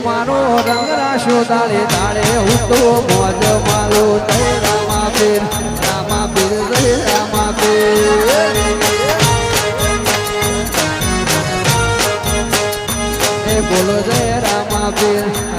મારો રંગ રાશો તાળે તાળે હું તો મોજ માલો જય રામાપીર જય રામાપીર બોલો જય રામાપીર